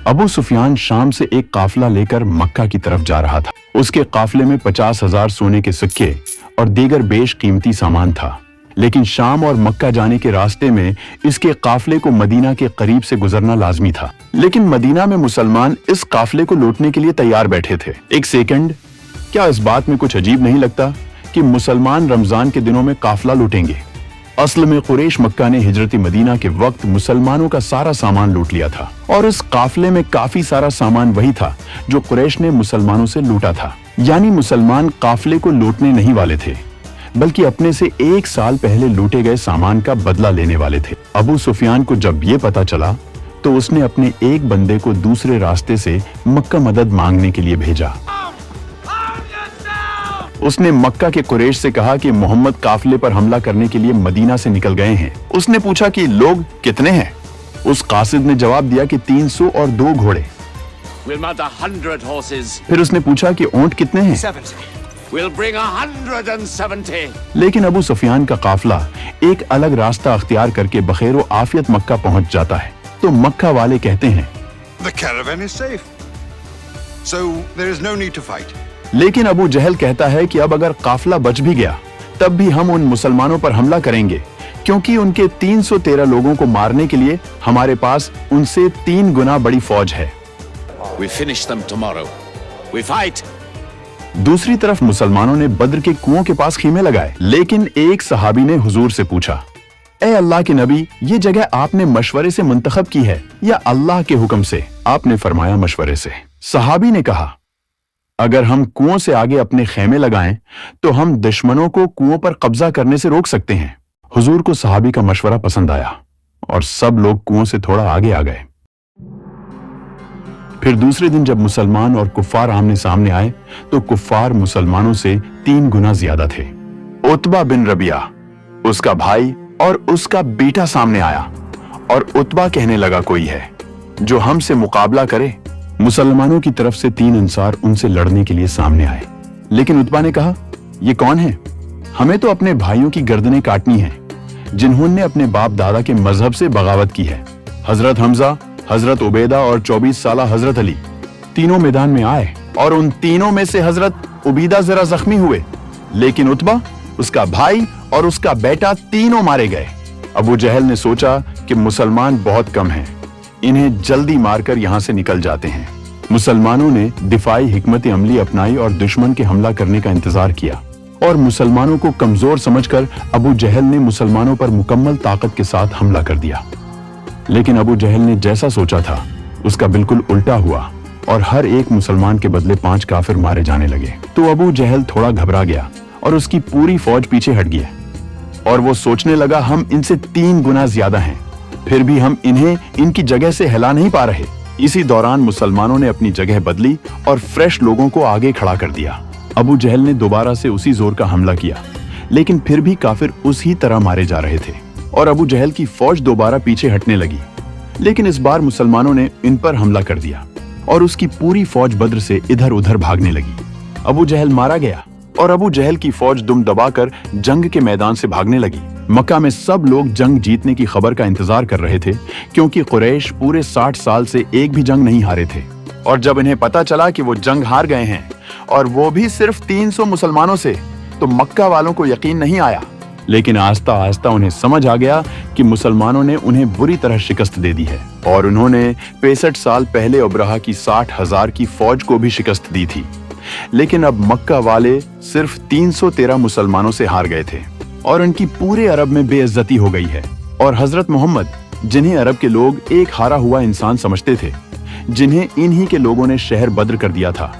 अबू सुफियान शाम से एक काफिला लेकर मक्का की तरफ जा रहा था। उसके काफिले में 50,000 सोने के सिक्के और दीगर बेशकीमती सामान था। लेकिन शाम और मक्का जाने के रास्ते में इसके काफिले को मदीना के करीब से गुजरना लाजमी था। लेकिन मदीना में मुसलमान इस काफिले को लूटने के लिए तैयार बैठे थे। एक सेकंड, क्या इस बात में कुछ अजीब नहीं लगता कि मुसलमान रमजान के दिनों में काफिला लूटेंगे? असल में कुरैश मक्का ने हिजरत मदीना के वक्त मुसलमानों का सारा सामान लूट लिया था और इस काफिले में काफी सारा सामान वही था जो कुरैश ने मुसलमानों से लूटा था। यानी मुसलमान काफिले को लूटने नहीं वाले थे, बल्कि अपने से एक साल पहले लूटे गए सामान का बदला लेने वाले थे। अबू सुफियान को जब ये पता चला तो उसने अपने एक बंदे को दूसरे रास्ते से मक्का मदद मांगने के लिए भेजा। उसने मक्का के कुरैश से कहा कि मोहम्मद काफिले पर हमला करने के लिए मदीना से निकल गए हैं। उसने पूछा कि लोग कितने हैं? उस कासिद ने जवाब दिया कि 300 और 2 घोड़े। फिर उसने पूछा कि ऊंट कितने हैं? 170. लेकिन अबू सुफियान का काफिला एक अलग रास्ता अख्तियार करके बखैर आफियत मक्का पहुंच जाता है। तो मक्का वाले कहते हैं The caravan is safe, so there is no need to fight. लेकिन अबू जहल कहता है कि अब अगर काफिला बच भी गया तब भी हम उन मुसलमानों पर हमला करेंगे, क्योंकि उनके 313 लोगों को मारने के लिए हमारे पास उनसे 3 गुना बड़ी फौज है। We finish them tomorrow. We fight. दूसरी तरफ मुसलमानों ने बद्र के कुओं के पास खीमे लगाए। लेकिन एक सहाबी ने हुजूर से पूछा, ए अल्लाह के नबी, ये जगह आपने मशवरे से मुंतखब की है या अल्लाह के हुक्म से? आपने फरमाया मशवरे से। सहाबी ने कहा, अगर हम कुओं से आगे अपने खेमे लगाएं तो हम दुश्मनों को कुओं पर कब्जा करने से रोक सकते हैं। हुजूर को सहाबी का मशवरा पसंद आया और सब लोग कुओं से थोड़ा आगे आ गए। फिर दूसरे दिन जब मुसलमान और कुफ्फार आमने सामने आए तो कुफ्फार मुसलमानों से 3 गुना ज्यादा थे। उतबा बिन रबिया, उसका भाई और उसका बेटा सामने आया और उतबा कहने लगा, कोई है जो हमसे मुकाबला करे? मुसलमानों की तरफ से 3 अंसार उनसे लड़ने के लिए सामने आए। लेकिन उतबा ने कहा, ये कौन है? हमें तो अपने भाइयों की गर्दनें काटनी है जिन्होंने अपने बाप दादा के मजहब से बगावत की है। हजरत हमजा, हजरत उबैदा और 24 साला हजरत अली तीनों मैदान में आए और उन तीनों में से हजरत उबैदा जरा जख्मी हुए, लेकिन उतबा, उसका भाई और उसका बेटा तीनों मारे गए। अबू जहल ने सोचा कि मुसलमान बहुत कम हैं, इन्हें जल्दी मारकर यहां से निकल जाते हैं। मुसलमानों ने दिफाई हिकमत अमली अपनाई और दुश्मन के हमला करने का इंतजार किया और मुसलमानों को कमजोर समझकर अबू जहल ने मुसलमानों पर मुकम्मल ताकत के साथ हमला कर दिया। लेकिन अबू जहल ने जैसा सोचा था उसका बिल्कुल उल्टा हुआ और हर एक मुसलमान के बदले 5 काफिर मारे जाने लगे। तो अबू जहल थोड़ा घबरा गया और उसकी पूरी फौज पीछे हट गई और वो सोचने लगा, हम इनसे 3 गुना ज्यादा हैं, फिर भी हम इन्हें इनकी जगह से हिला नहीं पा रहे। इसी दौरान मुसलमानों ने अपनी जगह बदली और फ्रेश लोगों को आगे खड़ा कर दिया। अबू जहल ने दोबारा से उसी जोर का हमला किया, लेकिन फिर भी काफिर उसी तरह मारे जा रहे थे और अबू जहल की फौज दोबारा पीछे हटने लगी। लेकिन इस बार मुसलमानों ने इन पर हमला कर दिया और उसकी पूरी फौज बद्र से इधर उधर भागने लगी। अबू जहल मारा गया और अबू जहल की फौज दुम दबाकर जंग के मैदान से भागने लगी। मक्का में सब लोग जंग जीतने की खबर का इंतजार कर रहे थे, क्योंकि कुरैश पूरे 60 साल से एक भी जंग नहीं हारे थे। और जब इन्हें पता चला कि वो जंग हार गए हैं और वो भी सिर्फ 300 मुसलमानों से, तो मक्का वालों को यकीन नहीं आया। लेकिन आहिस्ता आहिस्ता उन्हें समझ आ गया कि मुसलमानों ने उन्हें बुरी तरह शिकस्त दे दी है और उन्होंने 65 साल पहले अब्रहा की 60,000 की फौज को भी शिकस्त दी थी। लेकिन अब मक्का वाले सिर्फ 313 मुसलमानों से हार गए थे और उनकी पूरे अरब में बेइज्जती हो गई है। और हजरत मोहम्मद, जिन्हें अरब के लोग एक हारा हुआ इंसान समझते थे, जिन्हें इन्हीं के लोगों ने शहर बद्र कर दिया था,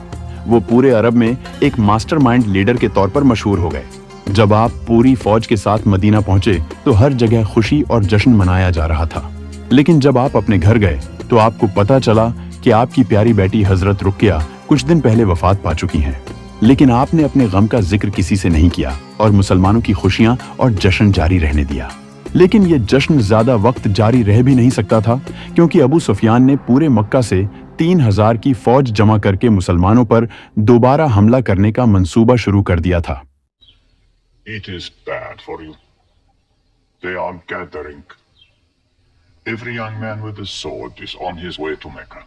वो पूरे अरब में एक मास्टरमाइंड लीडर के तौर पर मशहूर हो गए। जब आप पूरी फौज के साथ मदीना पहुंचे तो हर जगह खुशी और जश्न मनाया जा रहा था। लेकिन जब आप अपने घर गए तो आपको पता चला कि आपकी प्यारी बेटी हजरत रुकिया कुछ दिन पहले वफात पा चुकी हैं। लेकिन आपने अपने गम का जिक्र किसी से नहीं किया और मुसलमानों की खुशियां और जश्न जारी रहने दिया। लेकिन ये जश्न ज्यादा वक्त जारी रह भी नहीं सकता था, क्योंकि अबू सुफियान ने पूरे मक्का से 3000 की फौज जमा करके मुसलमानों पर दोबारा हमला करने का मंसूबा शुरू कर दिया था। It is bad for you. They are gathering. Every young man with a sword is on his way to Mecca.